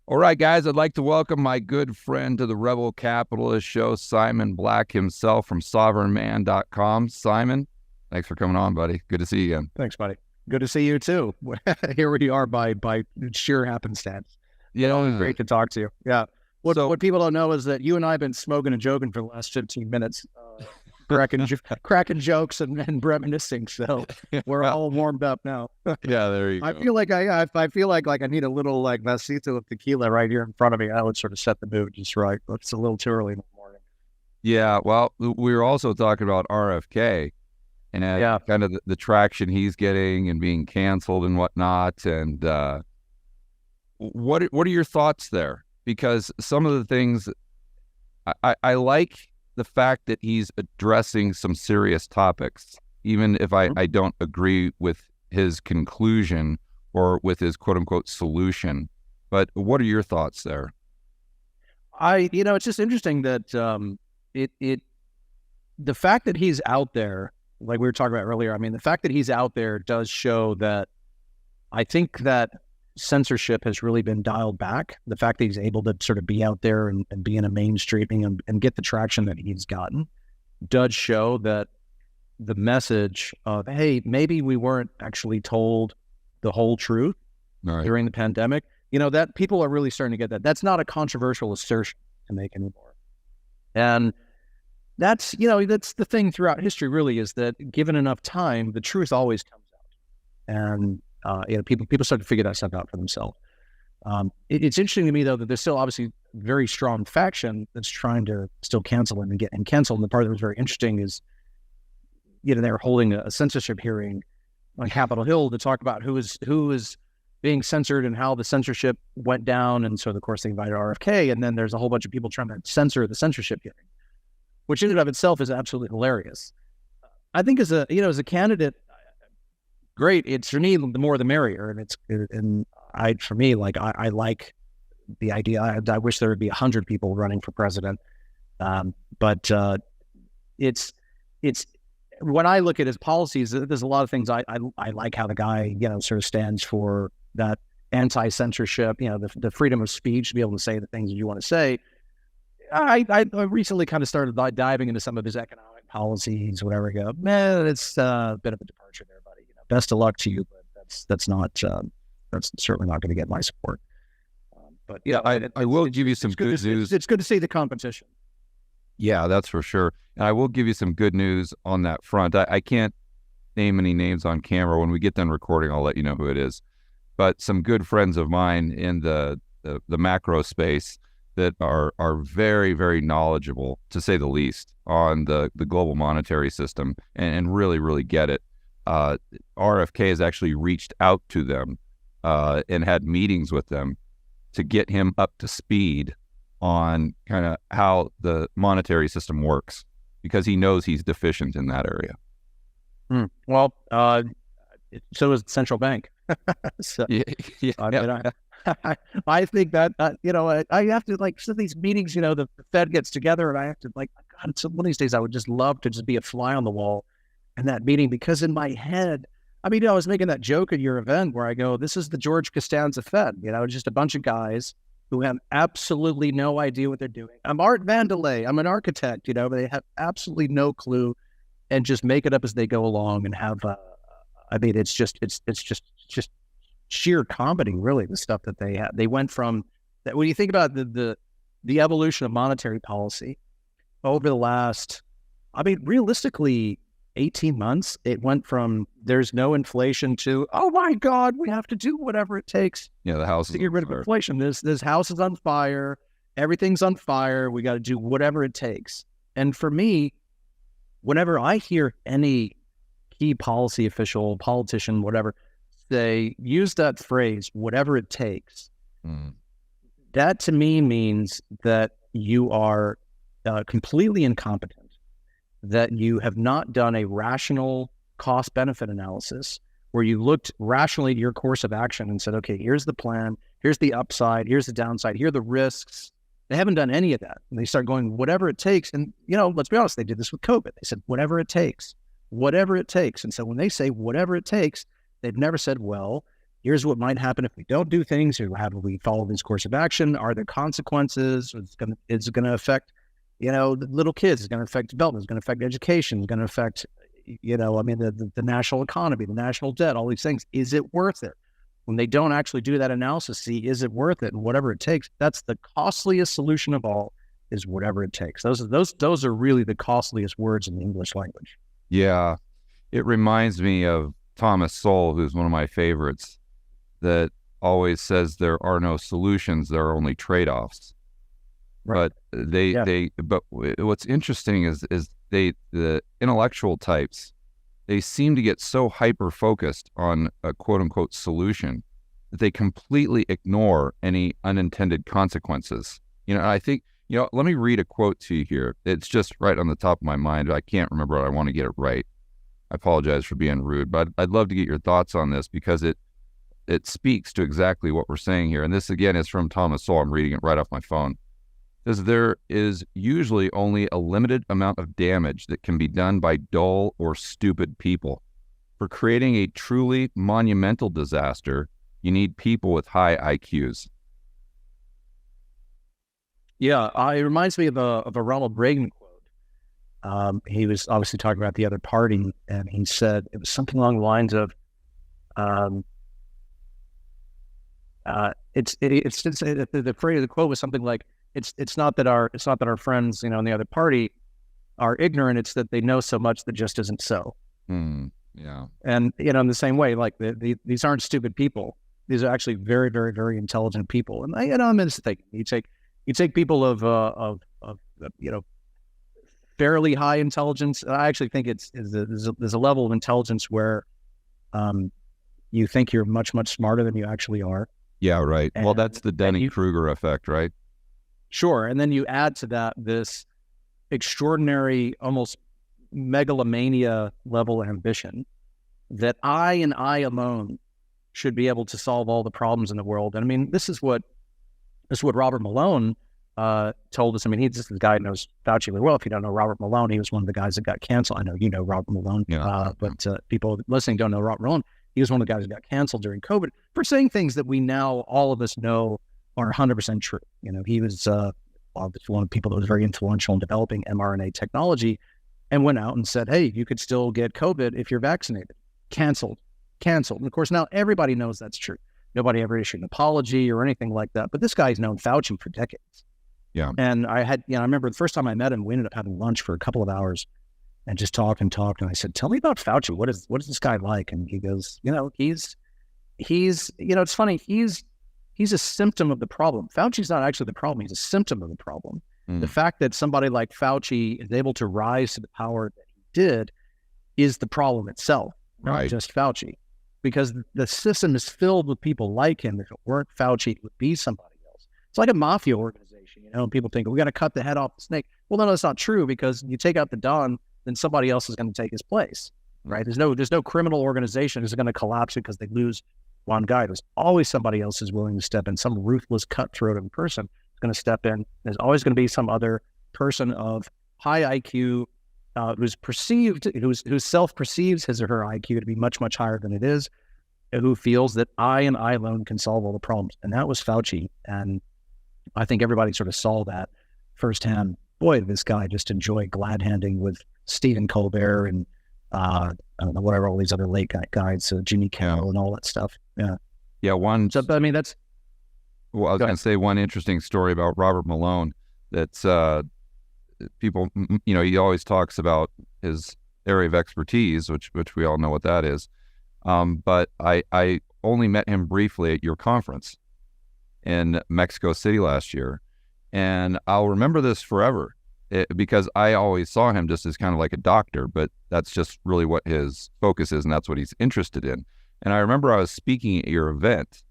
All right, guys, I'd like to welcome my good friend to the Rebel Capitalist Show, Simon Black himself from sovereignman.com. Simon, thanks for coming on, buddy. Good to see you again. Thanks, buddy. Good to see you too. Here we are by sheer happenstance. Great to talk to you. Yeah. What people don't know is that you and I have been smoking and joking for the last 15 minutes, cracking jokes and reminiscing. So we're all warmed up now. Yeah, there you go. I feel like I feel like I need a little vasito of tequila right here in front of me. That would sort of set the mood just right. But it's a little too early in the morning. Yeah. Well, we were also talking about RFK and kind of the traction he's getting and being canceled and whatnot. And what are your thoughts there? Because some of the things I like the fact that he's addressing some serious topics, even if I don't agree with his conclusion or with his quote unquote solution. But what are your thoughts there? It's just interesting that the fact that he's out there, like we were talking about earlier, I mean, the fact that he's out there does show that I think that censorship has really been dialed back. The fact that he's able to sort of be out there and be in a mainstreaming and get the traction that he's gotten does show that the message of, hey, maybe we weren't actually told the whole truth during the pandemic, that people are really starting to get that. That's not a controversial assertion to make anymore. And that's the thing throughout history really, is that given enough time, the truth always comes out. And people start to figure that stuff out for themselves. It's interesting to me, though, that there's still obviously very strong faction that's trying to still cancel him and get him canceled. And the part that was very interesting is, they're holding a censorship hearing on Capitol Hill to talk about who is being censored and how the censorship went down. And so, of course, they invited RFK, and then there's a whole bunch of people trying to censor the censorship hearing, which in and of itself is absolutely hilarious. I think as a candidate, great. It's, for me, the more the merrier. And I like the idea. I wish there would be 100 people running for president. But it's when I look at his policies, there's a lot of things I like how the guy, sort of stands for that anti-censorship, the freedom of speech to be able to say the things that you want to say. I recently kind of started diving into some of his economic policies, whatever. I go, man, it's a bit of a departure there, buddy. Best of luck to you, but that's certainly not going to get my support. But yeah, I will give you some good news. It's good to see the competition. Yeah, that's for sure. And I will give you some good news on that front. I can't name any names on camera. When we get done recording, I'll let you know who it is. But some good friends of mine in the macro space that are very, very knowledgeable, to say the least, on the global monetary system and really, really get it. RFK has actually reached out to them and had meetings with them to get him up to speed on kind of how the monetary system works, because he knows he's deficient in that area. Well, so is the central bank. So, I think that, I have to, some of these meetings, the Fed gets together and I have to God, one of these days I would just love to just be a fly on the wall in that meeting, because in my head, I was making that joke at your event where I go, this is the George Costanza Fed, just a bunch of guys who have absolutely no idea what they're doing. I'm Art Vandelay. I'm an architect, but they have absolutely no clue and just make it up as they go along and have, it's just sheer comedy, really, the stuff that they have. They went from that. When you think about the evolution of monetary policy over the last, realistically, 18 months, it went from there's no inflation to, oh my God, we have to do whatever it takes. Yeah, the house to get rid of inflation. This house is on fire. Everything's on fire. We got to do whatever it takes. And for me, whenever I hear any key policy official, politician, whatever, say, use that phrase, whatever it takes, that to me means that you are completely incompetent, that you have not done a rational cost-benefit analysis where you looked rationally at your course of action and said, okay, here's the plan, here's the upside, here's the downside, here are the risks. They haven't done any of that. And they start going, whatever it takes. And, let's be honest, they did this with COVID. They said, whatever it takes, whatever it takes. And so when they say whatever it takes, they've never said, well, Here's what might happen if we don't do things. Here's how do we follow this course of action? Are there consequences? It's gonna affect, the little kids. It's gonna affect development. It's gonna affect education. It's gonna affect, the national economy, the national debt, all these things. Is it worth it? When they don't actually do that analysis, see, is it worth it? And whatever it takes, that's the costliest solution of all, is whatever it takes. Those are really the costliest words in the English language. Yeah. It reminds me of Thomas Sowell, who's one of my favorites, that always says there are no solutions, there are only trade-offs. Right. But what's interesting is the intellectual types, they seem to get so hyper-focused on a quote-unquote solution that they completely ignore any unintended consequences. I think, let me read a quote to you here. It's just right on the top of my mind. I can't remember it. I want to get it right. I apologize for being rude, but I'd love to get your thoughts on this, because it speaks to exactly what we're saying here. And this, again, is from Thomas Sowell. I'm reading it right off my phone. It says, there is usually only a limited amount of damage that can be done by dull or stupid people. For creating a truly monumental disaster, you need people with high IQs. Yeah, it reminds me of a Ronald Reagan quote. He was obviously talking about the other party, and he said, it was something along the lines of, the phrase, the quote was something like, it's not that our friends, in the other party are ignorant. It's that they know so much that just isn't so. Yeah. And, in the same way, like these aren't stupid people. These are actually very, very, very intelligent people. And I'm in this thing. You take people of fairly high intelligence. I actually think there's a level of intelligence where, you think you're much, much smarter than you actually are. Yeah, right. Well, that's the Dunning-Kruger effect, right? Sure. And then you add to that this extraordinary, almost megalomania level ambition that I and I alone should be able to solve all the problems in the world. And I mean, this is what Robert Malone told us. I mean, he's just the guy who knows Fauci really well. If you don't know Robert Malone, he was one of the guys that got canceled. I know you know Robert Malone, but people listening don't know Robert Malone. He was one of the guys who got canceled during COVID for saying things that we now, all of us know, are 100% true. He was one of the people that was very influential in developing mRNA technology, and went out and said, hey, you could still get COVID if you're vaccinated. Canceled. And of course, now everybody knows that's true. Nobody ever issued an apology or anything like that. But this guy's known Fauci for decades. Yeah. And I remember the first time I met him, we ended up having lunch for a couple of hours and just talked. And I said, tell me about Fauci. What is this guy like? And he goes, he's it's funny. He's a symptom of the problem. Fauci's not actually the problem. He's a symptom of the problem. The fact that somebody like Fauci is able to rise to the power that he did is the problem itself, not just Fauci. Because the system is filled with people like him. If it weren't Fauci, it would be somebody else. It's like a mafia organization, and people think, we got to cut the head off the snake. Well, no, that's not true, because you take out the Don, then somebody else is going to take his place, right? There's no criminal organization that's going to collapse because they lose one guy. There's always somebody else who's willing to step in. Some ruthless, cutthroat person is going to step in. There's always going to be some other person of high IQ who's self-perceives his or her IQ to be much, much higher than it is, who feels that I and I alone can solve all the problems. And that was Fauci. And I think everybody sort of saw that firsthand. Boy, this guy just enjoyed glad-handing with Stephen Colbert and I don't know, whatever, all these other late guys, Jimmy Kimmel and all that stuff. Yeah. Yeah. I mean, that's... Well, I was going to say one interesting story about Robert Malone that's people, he always talks about his area of expertise, which we all know what that is. But I only met him briefly at your conference in Mexico City last year. And I'll remember this forever because I always saw him just as kind of like a doctor, but that's just really what his focus is, and that's what he's interested in. And I remember I was speaking at your event,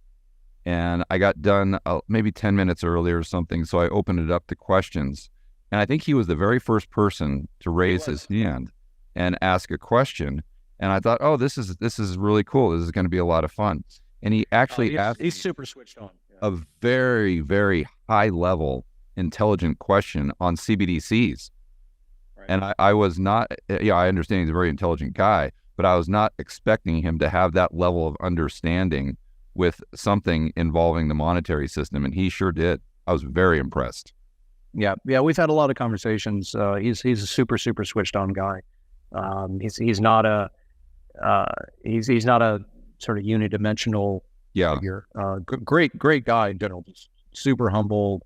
and I got done maybe 10 minutes early or something, so I opened it up to questions. And I think he was the very first person to raise his hand and ask a question. And I thought, oh, this is really cool. This is going to be a lot of fun. And he actually asked he's super switched on. A very, very high level, intelligent question on CBDCs. Right. And I was not, I understand he's a very intelligent guy, but I was not expecting him to have that level of understanding with something involving the monetary system, and he sure did. I was very impressed. Yeah, we've had a lot of conversations. He's a super switched on guy. He's not a he's not a sort of unidimensional figure. Great guy in general. Just super humble.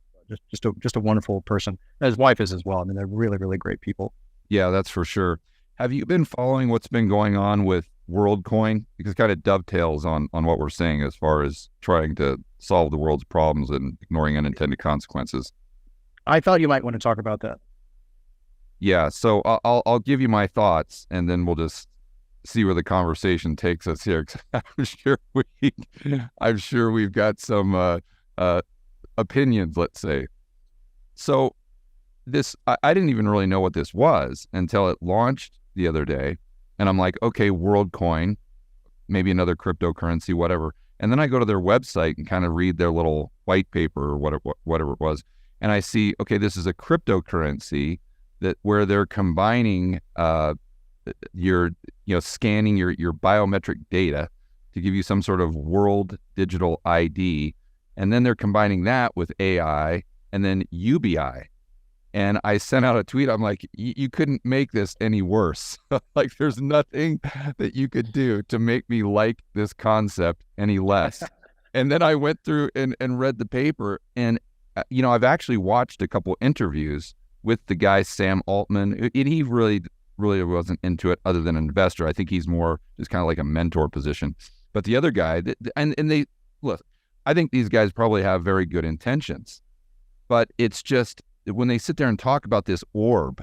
Just a wonderful person. His wife is as well. I mean, they're really great people. Yeah, that's for sure. Have you been following what's been going on with WorldCoin? Because it kind of dovetails on what we're saying as far as trying to solve the world's problems and ignoring unintended consequences. I thought you might want to talk about that. Yeah, so I'll give you my thoughts, and then we'll just see where the conversation takes us here. 'Cause I'm sure we've got some opinions, let's say. So I didn't even really know what this was until it launched the other day, and I'm like, okay, WorldCoin, maybe another cryptocurrency, whatever. And then I go to their website and kind of read their little white paper or whatever it was, and I see, okay, this is a cryptocurrency where they're combining scanning your biometric data to give you some sort of world digital ID, and then they're combining that with AI and then UBI. And I sent out a tweet. I'm like, you couldn't make this any worse. Like, there's nothing that you could do to make me like this concept any less. And then I went through and read the paper, and I've actually watched a couple interviews with the guy, Sam Altman. He really wasn't into it other than an investor. I think he's more just kind of like a mentor position. But the other guy, and they, look, I think these guys probably have very good intentions, but it's just when they sit there and talk about this orb,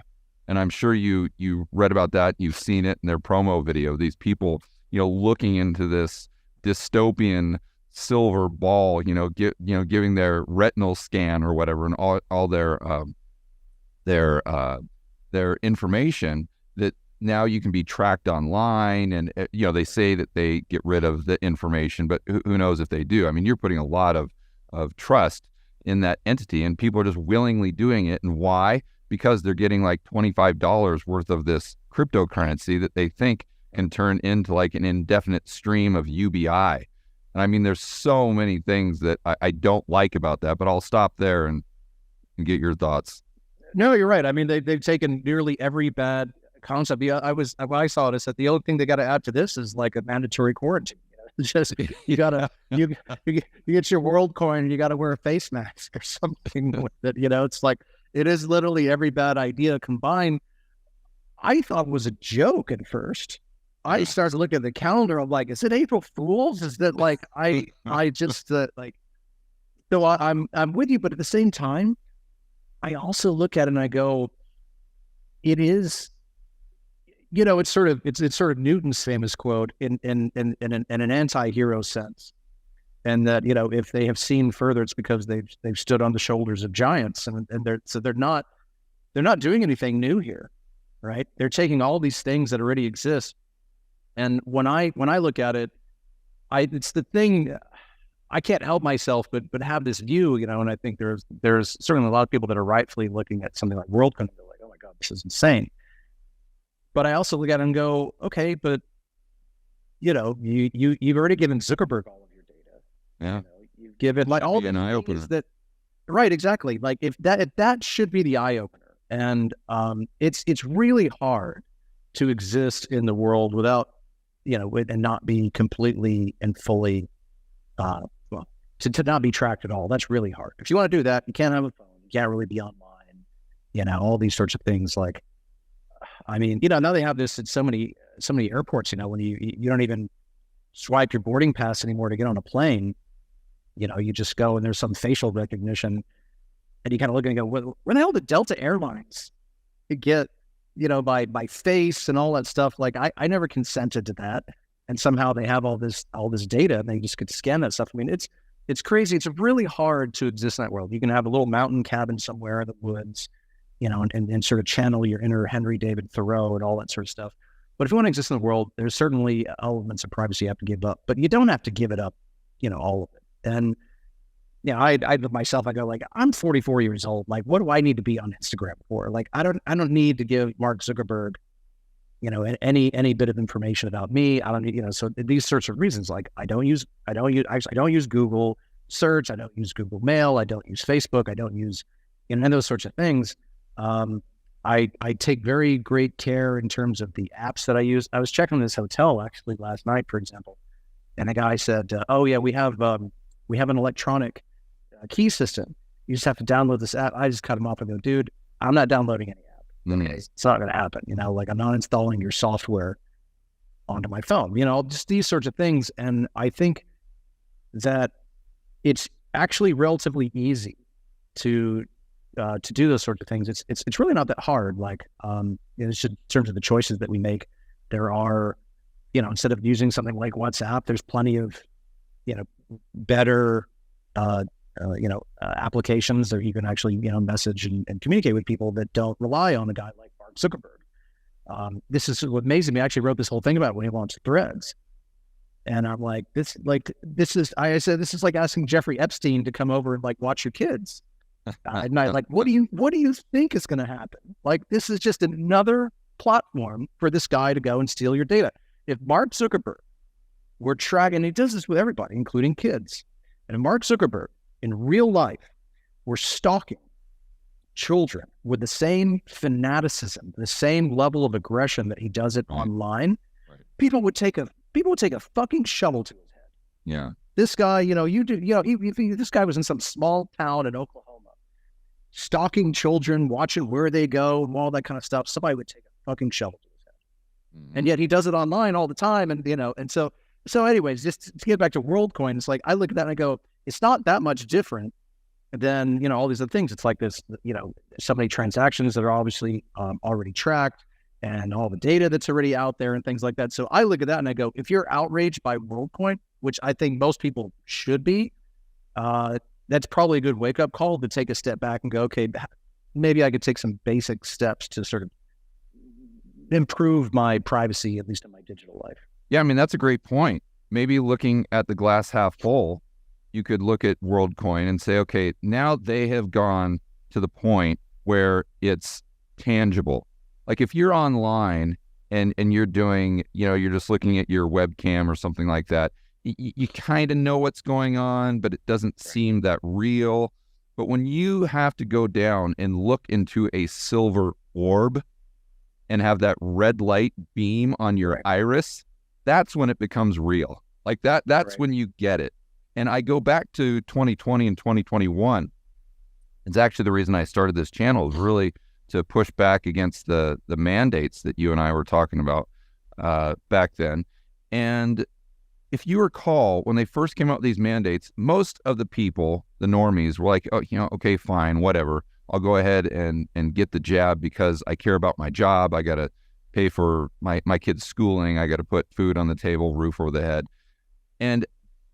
and I'm sure you read about that, you've seen it in their promo video, these people, looking into this dystopian silver ball, giving their retinal scan or whatever, and all their information, that now you can be tracked online, and they say that they get rid of the information, but who knows if they do. I mean, you're putting a lot of trust in that entity, and people are just willingly doing it. And why? Because they're getting like $25 worth of this cryptocurrency that they think can turn into like an indefinite stream of UBI. And I mean, there's so many things that I don't like about that, but I'll stop there and get your thoughts. No, you're right. I mean, they've taken nearly every bad concept. Yeah, when I saw it, I said the only thing they got to add to this is like a mandatory quarantine. It's just you gotta you get your WorldCoin and you gotta wear a face mask or something with it. It's like it is literally every bad idea combined. I thought it was a joke at first. I started looking at the calendar. I'm like, is it April Fool's? Is that like I just like? So I'm with you, but at the same time, I also look at it and I go, it is. It's sort of Newton's famous quote in an anti-hero sense, and that if they have seen further, it's because they've stood on the shoulders of giants, and they're not doing anything new here, right? They're taking all these things that already exist, and when I look at it, it's the thing. I can't help myself but have this view, and I think there's certainly a lot of people that are rightfully looking at something like WorldCoin, they're like, oh my God, this is insane. But I also look at it and go, okay, but you've already given Zuckerberg all of your data. Yeah, you've given like all the eye opener. That, right? Exactly. Like if that should be the eye opener, and it's really hard to exist in the world without and not be completely and fully to not be tracked at all. That's really hard. If you want to do that, you can't have a phone. You can't really be online. All these sorts of things like. I mean, now they have this at so many airports, when you don't even swipe your boarding pass anymore to get on a plane, you just go and there's some facial recognition, and you kind of look and go, where the hell did Delta Airlines get, by face and all that stuff? Like I never consented to that. And somehow they have all this data and they just could scan that stuff. I mean, it's crazy. It's really hard to exist in that world. You can have a little mountain cabin somewhere in the woods, and sort of channel your inner Henry David Thoreau and all that sort of stuff. But if you want to exist in the world, there's certainly elements of privacy you have to give up, but you don't have to give it up, all of it. And, I myself, I go like, I'm 44 years old. Like, what do I need to be on Instagram for? Like, I don't need to give Mark Zuckerberg, any bit of information about me. I don't need, so these sorts of reasons, like I don't use Google search. I don't use Google Mail. I don't use Facebook. I don't use, and those sorts of things. I take very great care in terms of the apps that I use. I was checking this hotel actually last night, for example, and a guy said, "Oh yeah, we have an electronic key system. You just have to download this app." I just cut him off and go, "Dude, I'm not downloading any app. Okay? It's not going to happen. Like I'm not installing your software onto my phone. Just these sorts of things." And I think that it's actually relatively easy to do those sorts of things. It's really not that hard. Like, it's in terms of the choices that we make, there are, instead of using something like WhatsApp, there's plenty of, better, applications that you can actually, message and communicate with people that don't rely on a guy like Mark Zuckerberg. This is what amazes me. I actually wrote this whole thing about when he launched Threads. And I'm like, I said, this is like asking Jeffrey Epstein to come over and like watch your kids. And I like, what do you think is going to happen? Like, this is just another platform for this guy to go and steal your data. If Mark Zuckerberg were tracking, and he does this with everybody, including kids, and if Mark Zuckerberg in real life were stalking children with the same fanaticism, the same level of aggression that he does it online, people would take a fucking shovel to his head. Yeah. This guy, if this guy was in some small town in Oklahoma, stalking children, watching where they go, and all that kind of stuff, somebody would take a fucking shovel to his head. Mm-hmm. And yet he does it online all the time. And, and so anyways, just to get back to WorldCoin, it's like, I look at that and I go, it's not that much different than, all these other things. It's like this, so many transactions that are obviously already tracked, and all the data that's already out there and things like that. So I look at that and I go, if you're outraged by WorldCoin, which I think most people should be, that's probably a good wake-up call to take a step back and go, okay, maybe I could take some basic steps to sort of improve my privacy, at least in my digital life. Yeah, I mean, that's a great point. Maybe looking at the glass half full, you could look at WorldCoin and say, okay, now they have gone to the point where it's tangible. Like if you're online and you're doing, you're just looking at your webcam or something like that, you kind of know what's going on, but it doesn't seem that real. But when you have to go down and look into a silver orb and have that red light beam on your iris, that's when it becomes real. Like that's when you get it. And I go back to 2020 and 2021. It's actually the reason I started this channel, is really to push back against the mandates that you and I were talking about back then. And if you recall, when they first came out with these mandates, most of the people, the normies, were like, oh, okay, fine, whatever. I'll go ahead and get the jab because I care about my job. I got to pay for my kids' schooling. I got to put food on the table, roof over the head. And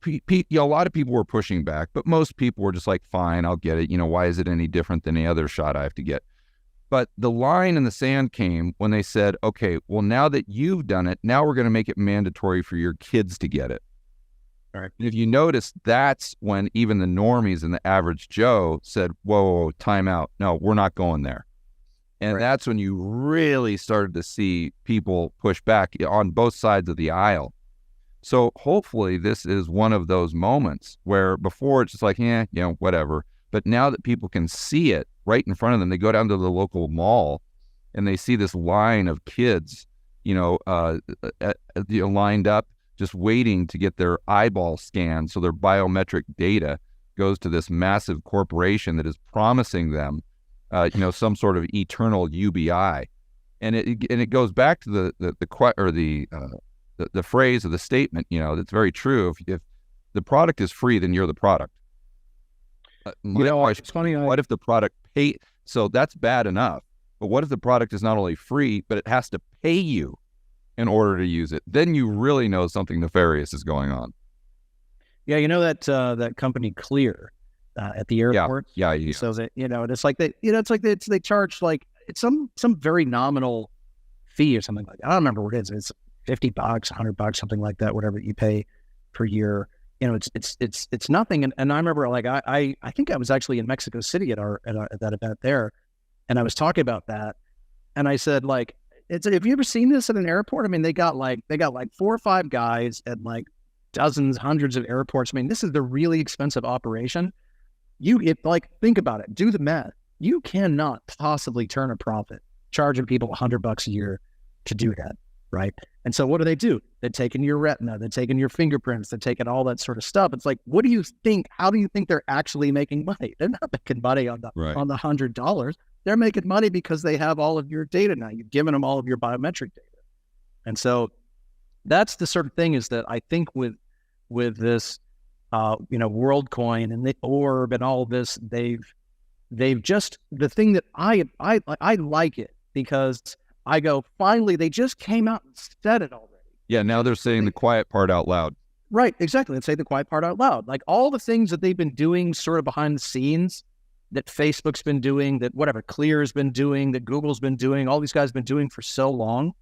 a lot of people were pushing back, but most people were just like, fine, I'll get it. Why is it any different than any other shot I have to get? But the line in the sand came when they said, okay, well, now that you've done it, now we're going to make it mandatory for your kids to get it. All right. And if you notice, that's when even the normies and the average Joe said, whoa, time out. No, we're not going there. And that's when you really started to see people push back on both sides of the aisle. So hopefully this is one of those moments where before it's just like, whatever. But now that people can see it right in front of them, they go down to the local mall and they see this line of kids, lined up, just waiting to get their eyeball scanned. So their biometric data goes to this massive corporation that is promising them, some sort of eternal UBI. And it goes back to the phrase or the statement, that's very true. If the product is free, then you're the product. It's funny. What if the product so that's bad enough, but what if the product is not only free, but it has to pay you in order to use it? Then you really know something nefarious is going on. Yeah, that company Clear at the airport. Yeah. So that it's like they charge like it's some very nominal fee or something like that. I don't remember what it is. It's $50, $100, something like that. Whatever you pay per year. It's nothing. And I remember like I think I was actually in Mexico City at that event there, and I was talking about that, and I said like, it's, have you ever seen this at an airport? I mean, they got like 4 or 5 guys at like dozens, hundreds of airports. I mean, this is the really expensive operation. Think about it, do the math. You cannot possibly turn a profit charging people $100 a year to do that, right? And so what do? They're taking your retina, they're taking your fingerprints, they're taking all that sort of stuff. It's like, what do you think? How do you think they're actually making money? They're not making money on the $100. They're making money because they have all of your data now. You've given them all of your biometric data. And so that's the sort of thing, is that I think with this, WorldCoin and the orb and all this, they've just, the thing that I like it, because I go, finally, they just came out and said it already. Yeah, now they're saying the quiet part out loud. Right, exactly. Let's say the quiet part out loud. Like all the things that they've been doing sort of behind the scenes, that Facebook's been doing, that whatever Clear's been doing, that Google's been doing, all these guys have been doing for so long.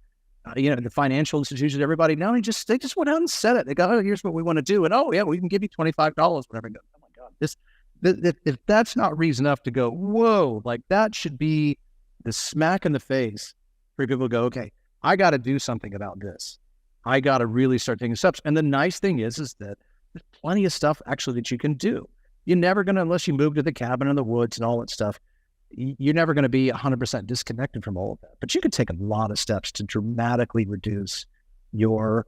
The financial institutions, everybody, now they just went out and said it. They go, oh, here's what we want to do. And oh yeah, we can give you $25, whatever. Oh my God, if that's not reason enough to go, whoa, like that should be the smack in the face for people to go, okay, I got to do something about this. I got to really start taking steps. And the nice thing is that there's plenty of stuff actually that you can do. You're never going to, unless you move to the cabin in the woods and all that stuff, you're never going to be 100% disconnected from all of that. But you can take a lot of steps to dramatically reduce your,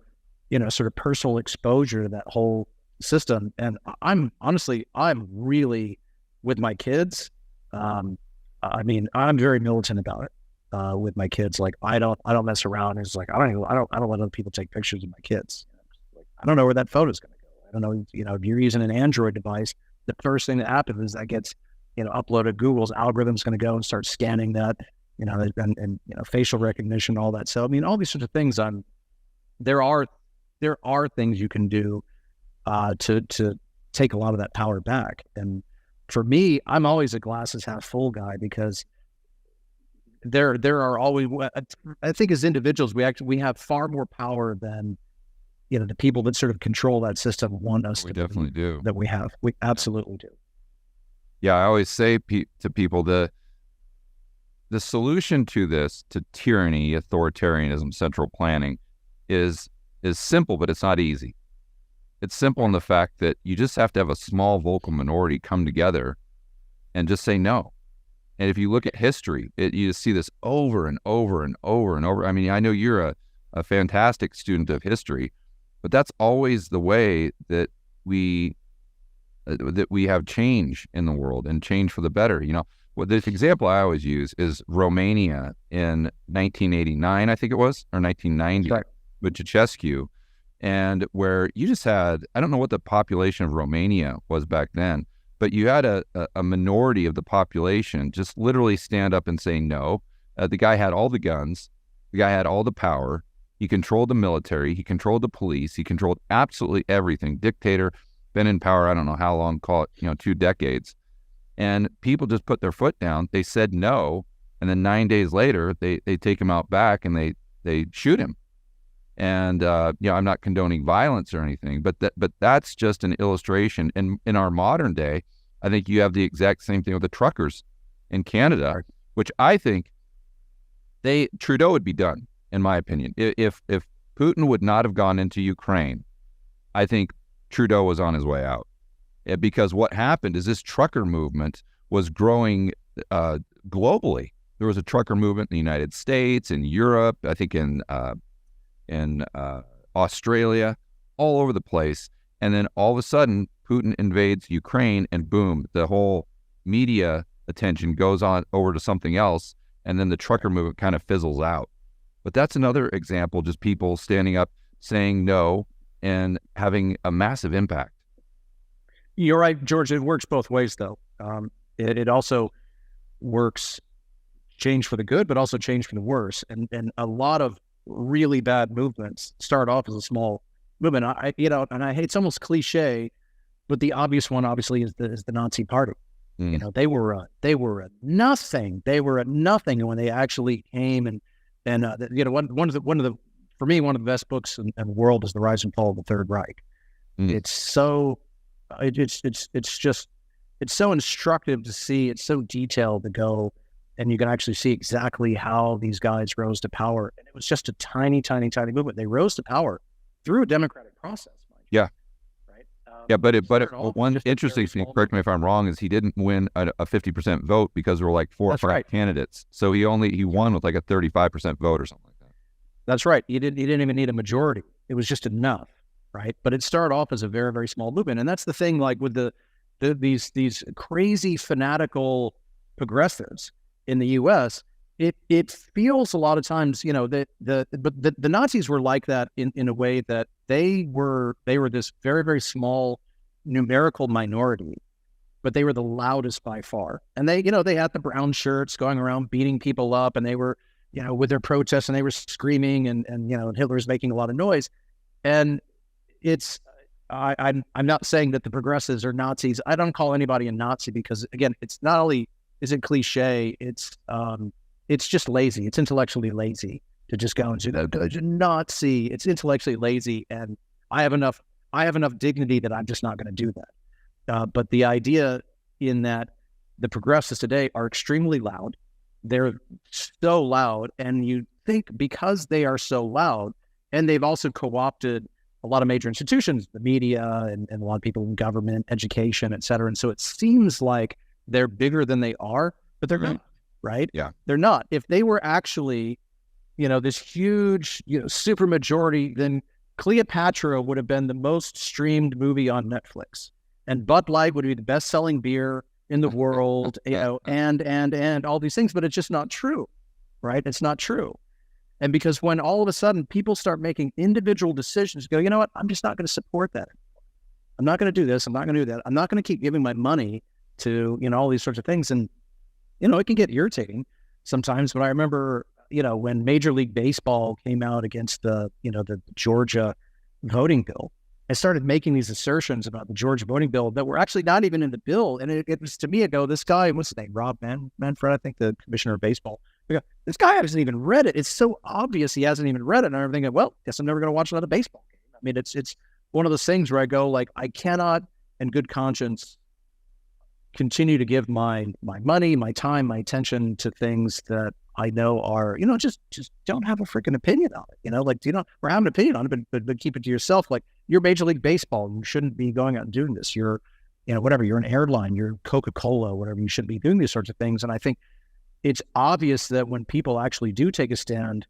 sort of personal exposure to that whole system. And I'm really, with my kids, I'm very militant about it with my kids. Like I don't mess around. It's like, I don't let other people take pictures of my kids. I don't know where that photo is going to go. I don't know, if you're using an Android device, the first thing that happens is that gets, uploaded. Google's algorithm's going to go and start scanning that, and facial recognition, all that. So, I mean, all these sorts of things, there are things you can do to take a lot of that power back. And for me, I'm always a glasses half full guy, because there are always, I think as individuals, we have far more power than, the people that sort of control that system want us to definitely do. That we have. We absolutely do. Yeah, I always say to people, the solution to this, to tyranny, authoritarianism, central planning, is simple, but it's not easy. It's simple in the fact that you just have to have a small vocal minority come together and just say no. And if you look at history, you just see this over and over and over and over. I mean, I know you're a fantastic student of history, but that's always the way that we have change in the world, and change for the better. This example I always use is Romania in 1989, I think it was, or 1990, right, with Ceausescu, and where you just had, I don't know what the population of Romania was back then, but you had a minority of the population just literally stand up and say no. The guy had all the guns, the guy had all the power, he controlled the military, he controlled the police, he controlled absolutely everything. Dictator, been in power, I don't know how long, call it, 2 decades. And people just put their foot down. They said no. And then 9 days later, they take him out back and they shoot him. And, I'm not condoning violence or anything, but that's just an illustration. And in our modern day, I think you have the exact same thing with the truckers in Canada, which I think Trudeau would be done, in my opinion. If Putin would not have gone into Ukraine, I think Trudeau was on his way out, because what happened is this trucker movement was growing globally. There was a trucker movement in the United States, in Europe, I think in Australia, all over the place. And then all of a sudden, Putin invades Ukraine, and boom, the whole media attention goes on over to something else, and then the trucker movement kind of fizzles out. But that's another example, just people standing up, saying no, and having a massive impact. You're right, George. It works both ways, though. It also works change for the good, but also change for the worse. And a lot of really bad movements start off as a small movement. And it's almost cliche, but the obvious one, obviously, is the Nazi Party. They were a nothing. They were a nothing when they actually came and one of the for me, one of the best books in the world is The Rise and Fall of the Third Reich. It's so it's so instructive to see. It's so detailed to go and you can actually see exactly how these guys rose to power. And it was just a tiny, tiny, tiny movement. They rose to power through a democratic process. Yeah. Right. Yeah, but one interesting thing, correct me if I'm wrong, is he didn't win a 50% vote because there were like 4 or 5 candidates. So he won with like a 35% vote or something like that. That's right. He didn't even need a majority. It was just enough, right? But it started off as a very, very small movement. And that's the thing, like with these crazy fanatical progressives in the US, it feels a lot of times, but the Nazis were like that in a way that they were this very, very small numerical minority, but they were the loudest by far. And they had the brown shirts going around beating people up, and they were, with their protests, and they were screaming, and Hitler was making a lot of noise. And I'm not saying that the progressives are Nazis. I don't call anybody a Nazi because, again, it's not only is it cliche, it's just lazy. It's intellectually lazy to just go and say that Nazi. It's intellectually lazy, and I have enough dignity that I'm just not going to do that. But the idea in that the progressives today are extremely loud. They're so loud, and you think because they are so loud, and they've also co-opted a lot of major institutions, the media, and a lot of people in government, education, et cetera. And so it seems like they're bigger than they are, but they're not, right? Yeah. They're not. If they were actually, this huge, super majority, then Cleopatra would have been the most streamed movie on Netflix, and Bud Light would be the best-selling beer in the world, and all these things, but it's just not true, right? It's not true. And because when all of a sudden people start making individual decisions, go, you know what, I'm just not going to support that. I'm not going to do this. I'm not going to do that. I'm not going to keep giving my money to, all these sorts of things. And, it can get irritating sometimes. But I remember, when Major League Baseball came out against the Georgia voting bill, I started making these assertions about the Georgia voting bill that were actually not even in the bill. And it was, to me, I go, this guy, what's his name? Rob Manfred, I think, the commissioner of baseball. I go, this guy hasn't even read it. It's so obvious he hasn't even read it. And I'm thinking, well, guess I'm never going to watch another baseball game. I mean, it's one of those things where I go, like, I cannot, in good conscience, continue to give my money, my time, my attention to things that I know are, just don't have a freaking opinion on it. Or have an opinion on it, but keep it to yourself. Like, you're Major League Baseball. You shouldn't be going out and doing this. You're, whatever, you're an airline, you're Coca-Cola, whatever, you shouldn't be doing these sorts of things. And I think it's obvious that when people actually do take a stand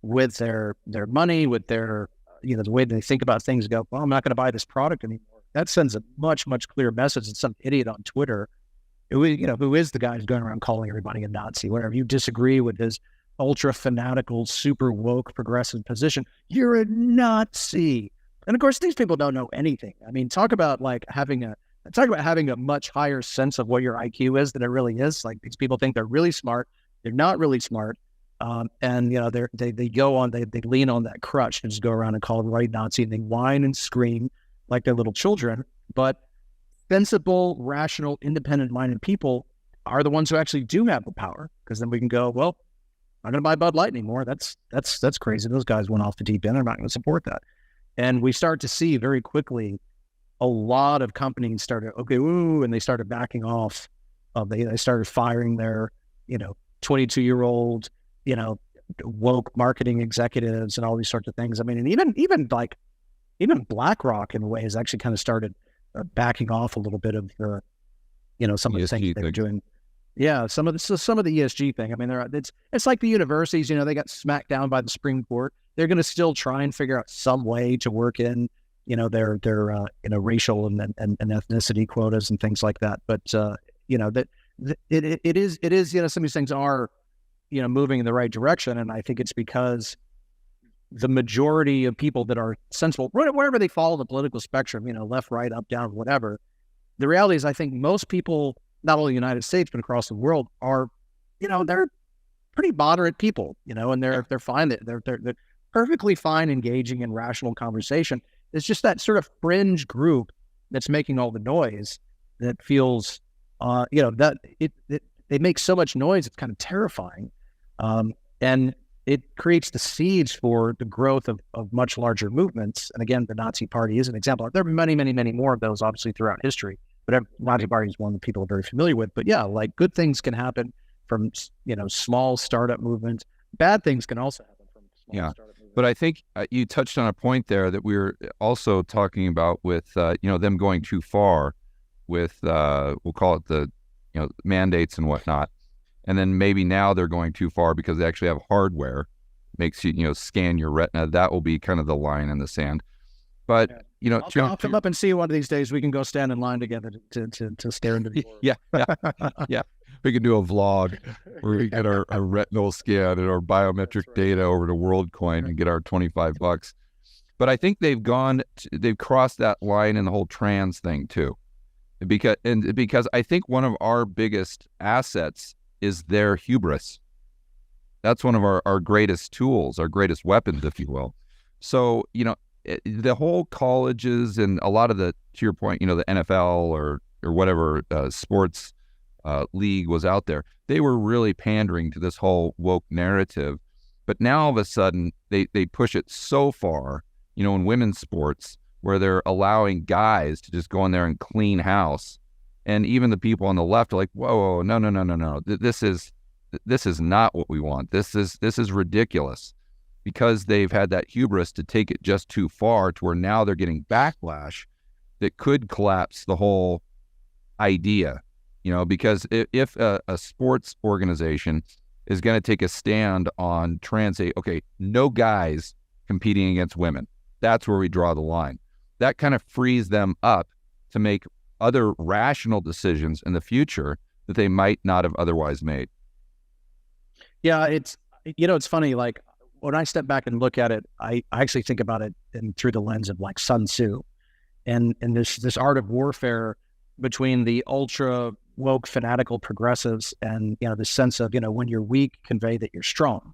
with their money, with their, the way they think about things, go, well, I'm not going to buy this product anymore. That sends a much, much clearer message than some idiot on Twitter who is the guy who's going around calling everybody a Nazi, whatever. You disagree with his ultra fanatical, super woke, progressive position, you're a Nazi. And of course, these people don't know anything. I mean, talk about having a much higher sense of what your IQ is than it really is. Like, these people think they're really smart. They're not really smart. And they go on, they lean on that crutch and just go around and call everybody Nazi, and they whine and scream like they're little children. But sensible, rational, independent-minded people are the ones who actually do have the power, because then we can go, well, I'm not going to buy Bud Light anymore. That's crazy. Those guys went off the deep end. I'm not going to support that. And we start to see very quickly a lot of companies started, and they started backing off. They started firing their, 22-year-old, woke marketing executives and all these sorts of things. I mean, and even BlackRock in a way has actually kind of started backing off a little bit of the, some of the things they were doing. Yeah, some of the ESG thing. I mean, it's like the universities. They got smacked down by the Supreme Court. They're going to still try and figure out some way to work in, their racial and ethnicity quotas and things like that. But it is some of these things are moving in the right direction, and I think it's because the majority of people that are sensible, wherever they fall on the political spectrum, left, right, up, down, whatever. The reality is, I think most people, not only in the United States but across the world, are, they're pretty moderate people, and they're fine. They're perfectly fine engaging in rational conversation. It's just that sort of fringe group that's making all the noise that feels, that they make so much noise, it's kind of terrifying. And it creates the seeds for the growth of much larger movements. And again, the Nazi Party is an example. There are many, many, many more of those, obviously, throughout history. But the Nazi Party is one that people are very familiar with. But yeah, like, good things can happen from small startup movements. Bad things can also happen from small Yeah. startup movements. But I think you touched on a point there that we were also talking about with them going too far with we'll call it the mandates and whatnot, and then maybe now they're going too far because they actually have hardware makes you scan your retina. That will be kind of the line in the sand. But I'll come up and see you one of these days. We can go stand in line together to stare into the yeah, yeah. We can do a vlog where we get our retinal scan and our biometric data over to WorldCoin and get our $25. But I think they've crossed that line in the whole trans thing too, because I think one of our biggest assets is their hubris. That's one of our greatest tools, our greatest weapons, if you will. So the whole colleges and a lot of to your point, the NFL or whatever sports league was out there, they were really pandering to this whole woke narrative. But now all of a sudden they push it so far, in women's sports, where they're allowing guys to just go in there and clean house. And even the people on the left are like, whoa, no. This is not what we want. This is ridiculous, because they've had that hubris to take it just too far to where now they're getting backlash that could collapse the whole idea. Because if a sports organization is going to take a stand on trans, say, okay, no guys competing against women, that's where we draw the line. That kind of frees them up to make other rational decisions in the future that they might not have otherwise made. Yeah, it's funny. Like when I step back and look at it, I actually think about it through the lens of like Sun Tzu, and this art of warfare between the ultra woke fanatical progressives and the sense of when you're weak, convey that you're strong.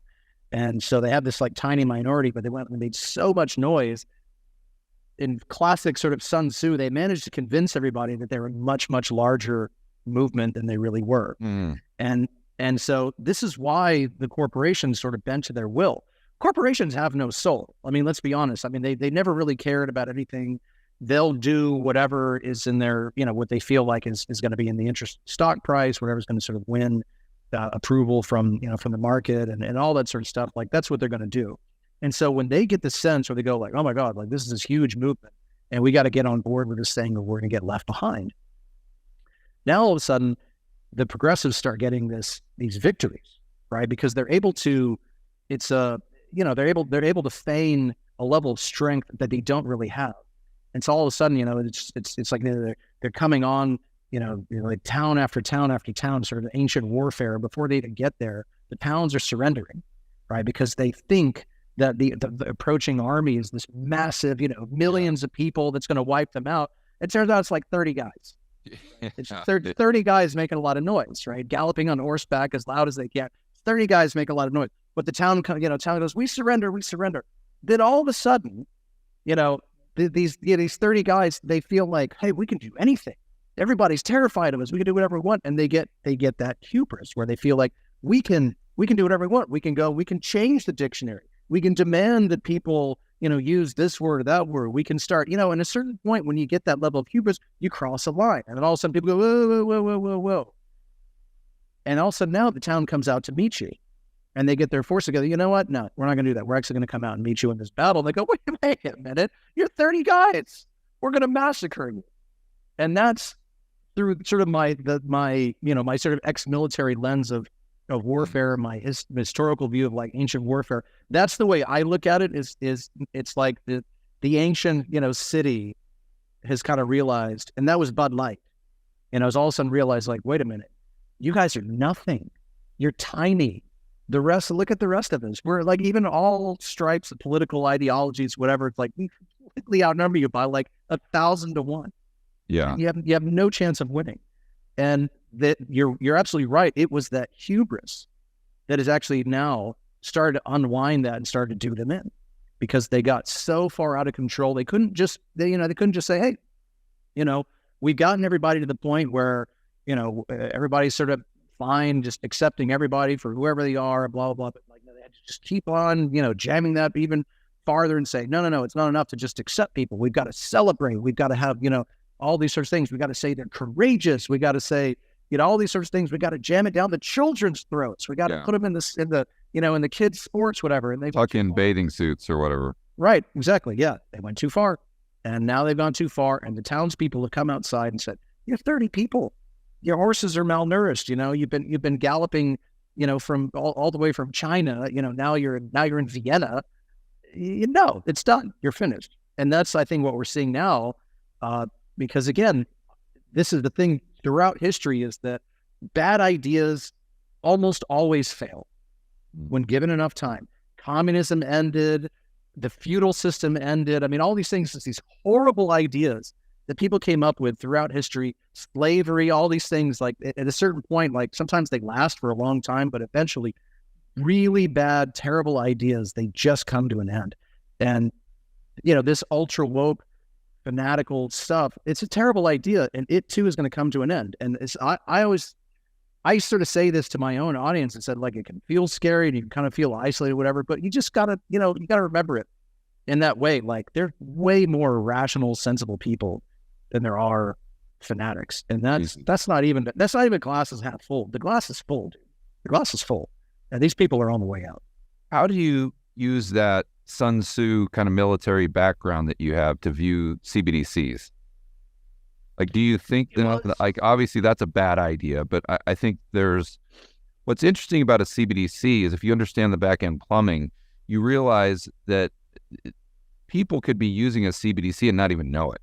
And so they have this like tiny minority, but they went and made so much noise. In classic sort of Sun Tzu, they managed to convince everybody that they were a much, much larger movement than they really were. And so this is why the corporations sort of bent to their will. Corporations have no soul. I mean, let's be honest. I mean, they never really cared about anything. They'll do whatever is in their, what they feel like is going to be in the interest of stock price, whatever's going to sort of win approval from the market and all that sort of stuff. Like that's what they're going to do. And so when they get the sense, or they go like, oh my God, like this is this huge movement and we got to get on board with this thing or we're going to get left behind. Now all of a sudden, the progressives start getting these victories, right? Because they're able to, they're able to feign a level of strength that they don't really have. And so all of a sudden, it's like they're coming on, like town after town after town, sort of ancient warfare. Before they even get there, the towns are surrendering, right? Because they think that the approaching army is this massive, millions of people that's going to wipe them out. It turns out it's like 30 guys. It's 30 guys making a lot of noise, right? Galloping on horseback as loud as they can. 30 guys make a lot of noise. But the town goes, we surrender. Then all of a sudden, these 30 guys, they feel like, hey, we can do anything. Everybody's terrified of us. We can do whatever we want. And they get that hubris where they feel like we can do whatever we want. We can change the dictionary. We can demand that people, use this word or that word. We can start, in a certain point when you get that level of hubris, you cross a line. And then all of a sudden people go, whoa. And all of a sudden now the town comes out to meet you. And they get their force together. You know what? No, we're not going to do that. We're actually going to come out and meet you in this battle. And they go, wait a minute. You're 30 guys. We're going to massacre you. And that's through sort of my sort of ex-military lens of warfare, my historical view of like ancient warfare. That's the way I look at it. Is it's like the ancient city has kind of realized, and that was Bud Light. And I was all of a sudden realized like, wait a minute, you guys are nothing. You're tiny. The rest, look at the rest of us. We're like, even all stripes of political ideologies, whatever. It's like we completely outnumber you by like 1,000 to 1. Yeah, you have no chance of winning. And that you're absolutely right. It was that hubris that has actually now started to unwind that and started to do them in, because they got so far out of control. They couldn't just say, hey, we've gotten everybody to the point where everybody's sort of fine, just accepting everybody for whoever they are, blah, blah, blah. But like, no, they had to just keep on, jamming that even farther and say, no, it's not enough to just accept people. We've got to celebrate. We've got to have, all these sorts of things. We got to say they're courageous. We got to say, all these sorts of things. We got to jam it down the children's throats. We got to put them in the kids' sports, whatever. And they tuck in bathing suits or whatever. Right, exactly. Yeah, they went too far, and now they've gone too far. And the townspeople have come outside and said, "You have 30 people. Your horses are malnourished. You've been galloping, from all the way from China. Now you're in Vienna. It's done. You're finished." And that's, I think, what we're seeing now, because again, this is the thing throughout history, is that bad ideas almost always fail when given enough time. Communism ended, the feudal system ended. I mean, all these things, these horrible ideas that people came up with throughout history, slavery, all these things, like at a certain point, like sometimes they last for a long time, but eventually really bad, terrible ideas, they just come to an end. And, this ultra woke fanatical stuff, it's a terrible idea, and it too is going to come to an end. And I sort of say this to my own audience and said, like, it can feel scary and you can kind of feel isolated, whatever, but you just gotta, you gotta remember it in that way. Like, there's way more rational, sensible people than there are fanatics. And that's not even glass is half full. The glass is full, dude. The glass is full. And these people are on the way out. How do you use that Sun Tzu kind of military background that you have to view CBDCs? Like, do you think that, like, obviously that's a bad idea, but I think what's interesting about a CBDC is if you understand the back end plumbing, you realize that people could be using a CBDC and not even know it.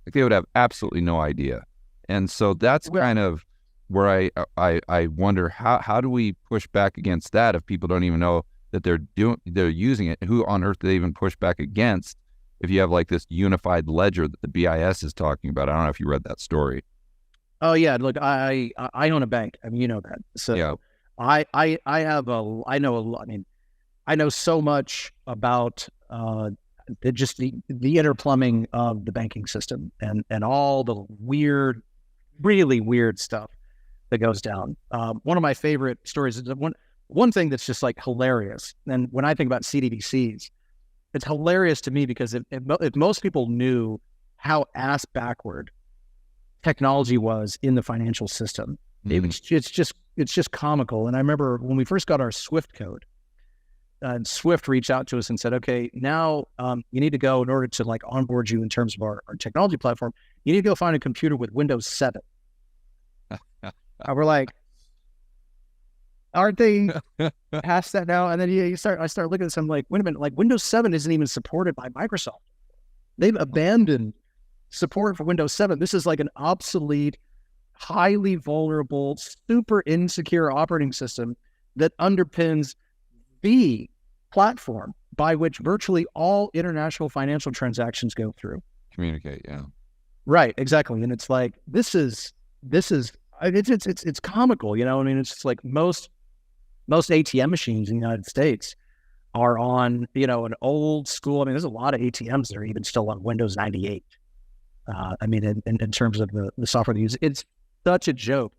Like, they would have absolutely no idea. And so that's kind of where I wonder, how do we push back against that if people don't even know that they're using it? Who on earth do they even push back against if you have like this unified ledger that the BIS is talking about? I don't know if you read that story. Oh yeah, look, I own a bank. I mean, you know that. So yeah. I know so much about just the inner plumbing of the banking system and all the weird, really weird stuff that goes down. One of my favorite stories is one thing that's just like hilarious. And when I think about CBDCs, it's hilarious to me because if most people knew how ass backward technology was in the financial system, it's just comical. And I remember when we first got our Swift code, and Swift reached out to us and said, "Okay, now you need to go, in order to like onboard you in terms of our technology platform, you need to go find a computer with Windows 7." We're like, aren't they past that now? And then I start looking at this. I'm like, wait a minute, like Windows 7 isn't even supported by Microsoft. They've abandoned support for Windows 7. This is like an obsolete, highly vulnerable, super insecure operating system that underpins the platform by which virtually all international financial transactions go through. Communicate, yeah. Right, exactly. And it's like, this is it's comical, I mean, it's like most ATM machines in the United States are on, an old school. I mean, there's a lot of ATMs that are even still on Windows 98. I mean, in terms of the software they use, it's such a joke.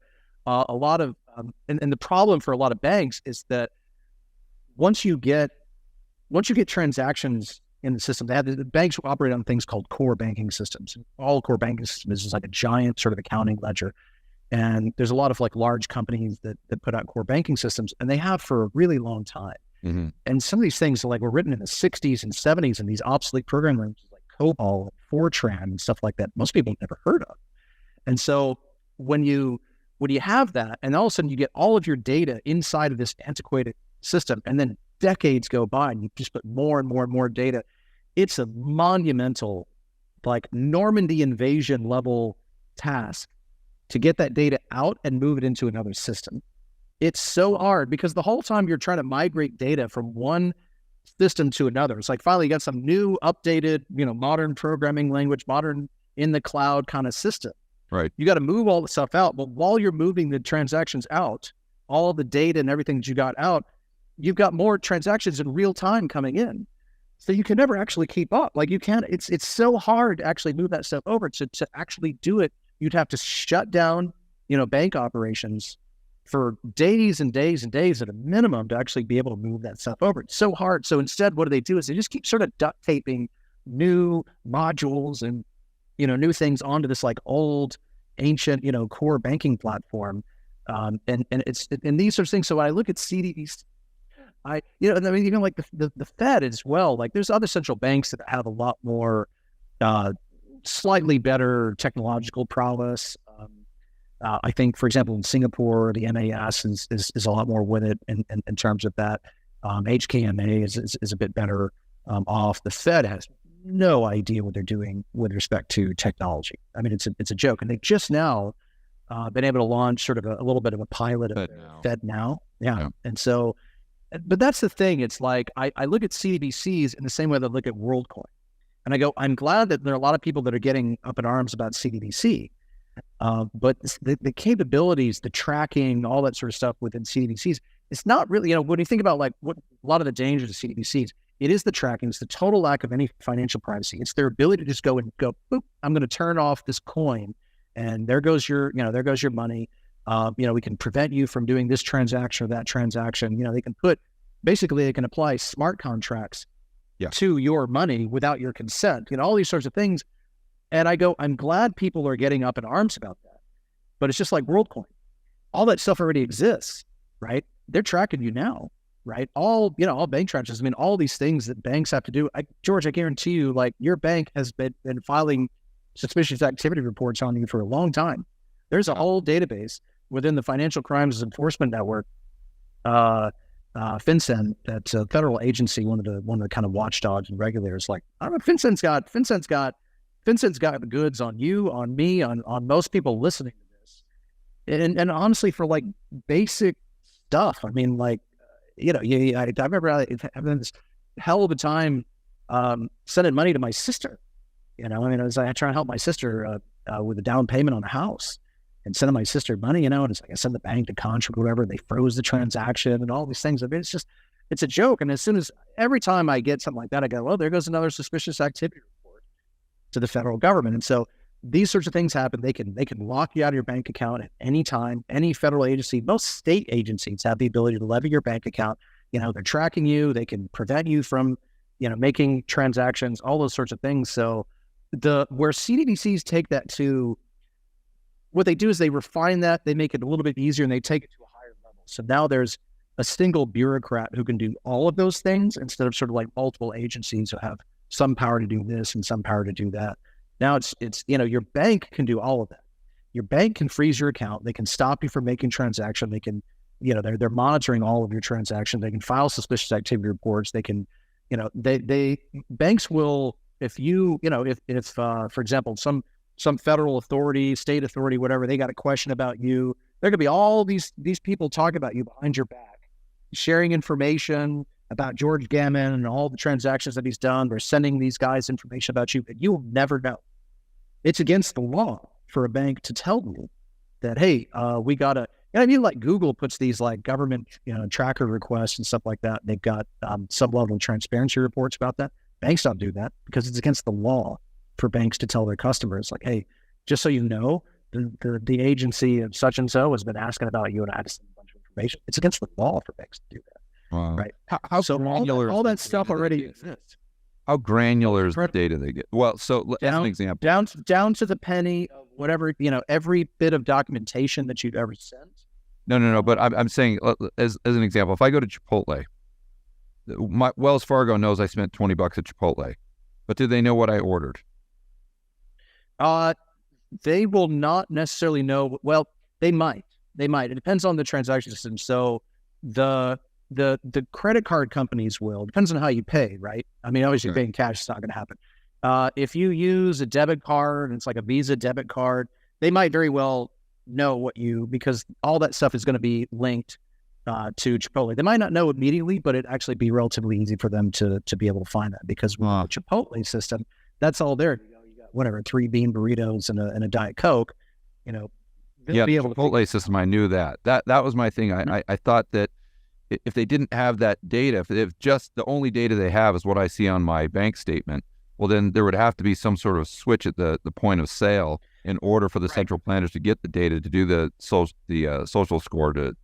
A lot of, and the problem for a lot of banks is that once you get transactions in the system, the banks operate on things called core banking systems. All core banking systems is just like a giant sort of accounting ledger. And there's a lot of like large companies that put out core banking systems, and they have for a really long time. Mm-hmm. And some of these things were written in the 60s and 70s, and these obsolete programming languages like COBOL, Fortran, and stuff like that, most people have never heard of. And so when you have that, and all of a sudden you get all of your data inside of this antiquated system, and then decades go by and you just put more and more and more data, it's a monumental, like Normandy invasion level task to get that data out and move it into another system. It's so hard because the whole time you're trying to migrate data from one system to another, it's like finally you got some new updated, modern programming language, modern in the cloud kind of system. Right. You got to move all the stuff out. But while you're moving the transactions out, all the data and everything that you got out, you've got more transactions in real time coming in. So you can never actually keep up. Like you can't, it's so hard to actually move that stuff over. To actually do it, you'd have to shut down, bank operations for days and days and days at a minimum to actually be able to move that stuff over. It's so hard. So instead, what do? Is they just keep sort of duct taping new modules and, new things onto this like old, ancient, core banking platform. And these sorts of things. So when I look at CDBs, even like the Fed as well, like there's other central banks that have a lot more, slightly better technological prowess. I think, for example, in Singapore, the MAS is a lot more with it in terms of that. HKMA is a bit better off. The Fed has no idea what they're doing with respect to technology. I mean, it's a joke, and they just now been able to launch sort of a little bit of a pilot of Fed now. Yeah. And so, but that's the thing. It's like I look at CDBCs in the same way that I look at WorldCoin, and I go, I'm glad that there are a lot of people that are getting up in arms about CDBC. But the capabilities, the tracking, all that sort of stuff within CDBCs, it's not really, when you think about like what a lot of the dangers of CDBCs, it is the tracking, it's the total lack of any financial privacy. It's their ability to just go, boop, I'm going to turn off this coin, and there goes your money. We can prevent you from doing this transaction or that transaction. They can apply smart contracts to your money without your consent, all these sorts of things. And I go, I'm glad people are getting up in arms about that. But it's just like WorldCoin. All that stuff already exists, right? They're tracking you now, right? All bank transactions. I mean, all these things that banks have to do. George, I guarantee you, like your bank has been filing suspicious activity reports on you for a long time. There's a whole database within the Financial Crimes Enforcement Network, FinCEN, that's a federal agency, one of the kind of watchdogs and regulators. Like, I don't know, FinCEN's got the goods on you, on me, on most people listening to this. And honestly, for like basic stuff, I mean, like, I remember having this hell of a time sending money to my sister. I try to help my sister with a down payment on a house, and sending my sister money, and it's like I send the bank the contract, whatever, they froze the transaction and all these things. I mean, it's a joke. And every time I get something like that, I go, well, there goes another suspicious activity report to the federal government. And so these sorts of things happen. They can lock you out of your bank account at any time. Any federal agency, most state agencies have the ability to levy your bank account. They're tracking you. They can prevent you from, making transactions, all those sorts of things. So where CDBCs take that to, what they do is they refine that, they make it a little bit easier, and they take it to a higher level. So now there's a single bureaucrat who can do all of those things instead of sort of like multiple agencies who have some power to do this and some power to do that. Now it's your bank can do all of that. Your bank can freeze your account. They can stop you from making transaction. They can, they're monitoring all of your transactions. They can file suspicious activity reports. They can, banks will, if for example, some federal authority, state authority, whatever, they got a question about you, there could be all these people talking about you behind your back, sharing information about George Gammon and all the transactions that he's done. They're sending these guys information about you, but you'll never know. It's against the law for a bank to tell you that, hey, we got like Google puts these like government, tracker requests and stuff like that. They've got some level of transparency reports about that. Banks don't do that because it's against the law for banks to tell their customers, like, hey, just so you know, the agency of such and so has been asking about you, and I had to send a bunch of information. It's against the law for banks to do that. Wow. Right. How so granular all that stuff already exists. How granular is the data they get? Well, so as an example, down to the penny of whatever, every bit of documentation that you've ever sent. No. But I'm saying, as an example, if I go to Chipotle, my Wells Fargo knows I spent $20 at Chipotle, but do they know what I ordered? They will not necessarily know. Well, they might. It depends on the transaction system. So the credit card companies will. Depends on how you pay, right? I mean, obviously, paying cash is not going to happen. If you use a debit card, and it's like a Visa debit card, they might very well know because all that stuff is going to be linked to Chipotle. They might not know immediately, but it'd actually be relatively easy for them to be able to find that, because with the Chipotle system, that's all there. You got whatever, 3 bean burritos and a Diet Coke. They'll be able Chipotle system. I knew that. That was my thing. I thought that if they didn't have that data, if just the only data they have is what I see on my bank statement, well, then there would have to be some sort of switch at the point of sale in order for the central planners to get the data to do the social score to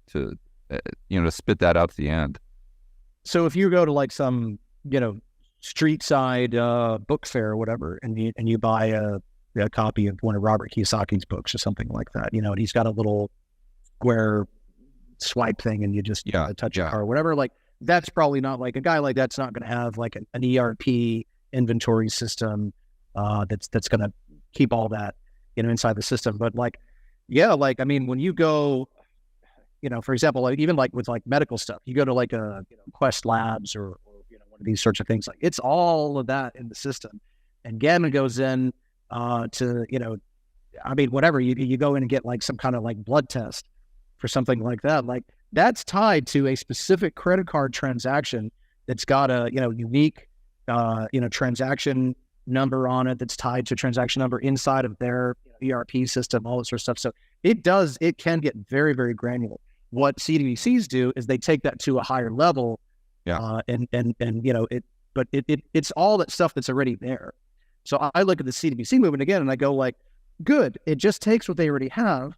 spit that out to the end. So if you go to like some street side book fair or whatever, and you buy a copy of one of Robert Kiyosaki's books or something like that, and he's got a little square swipe thing and you just touch a car or whatever. Like that's probably not like a guy like that's not going to have like an ERP inventory system that's going to keep all that, inside the system. But like, like, I mean, when you go, for example, like even like with like medical stuff, you go to like a Quest Labs or one of these sorts of things, like it's all of that in the system. And Gammon goes in to, I mean, whatever, you go in and get like some kind of like blood test for something like that. Like that's tied to a specific credit card transaction that's got a, unique, transaction number on it that's tied to transaction number inside of their ERP system, all that sort of stuff. So it can get very, very granular. What CDBCs do is they take that to a higher level. It's all that stuff that's already there. So I look at the CDBC movement again and I go like, good. It just takes what they already have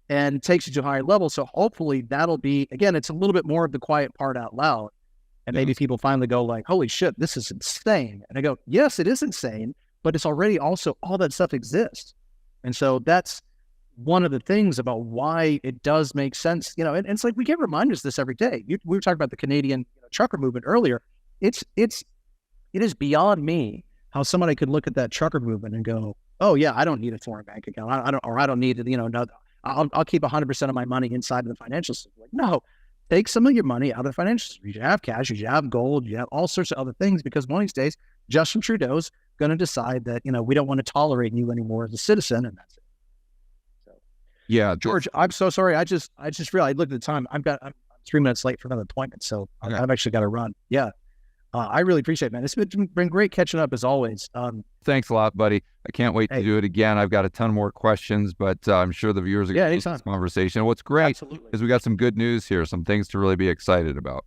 and takes it to a higher level. So hopefully that'll be, again, it's a little bit more of the quiet part out loud. And maybe people finally go like, holy shit, this is insane. And I go, yes, it is insane, but it's already also all that stuff exists. And so that's one of the things about why it does make sense, and it's like, we get reminders of this every day. We were talking about the Canadian trucker movement earlier. It is beyond me how somebody could look at that trucker movement and go, oh yeah, I don't need a foreign bank account. I don't need it. No, I'll keep 100% of my money inside of the financial system. Like, no, take some of your money out of the financial system. You should have cash, you should have gold, you have all sorts of other things, because one of these days, Justin Trudeau's going to decide that, we don't want to tolerate you anymore as a citizen. And that's it. So, yeah, George, I'm so sorry. I just realized, I looked at the time. I'm 3 minutes late for another appointment. So okay. I've actually got to run. Yeah. I really appreciate it, man. It's been great catching up as always. Thanks a lot, buddy. I can't wait to do it again. I've got a ton more questions, but I'm sure the viewers are going to love this conversation. What's great is we got some good news here, some things to really be excited about.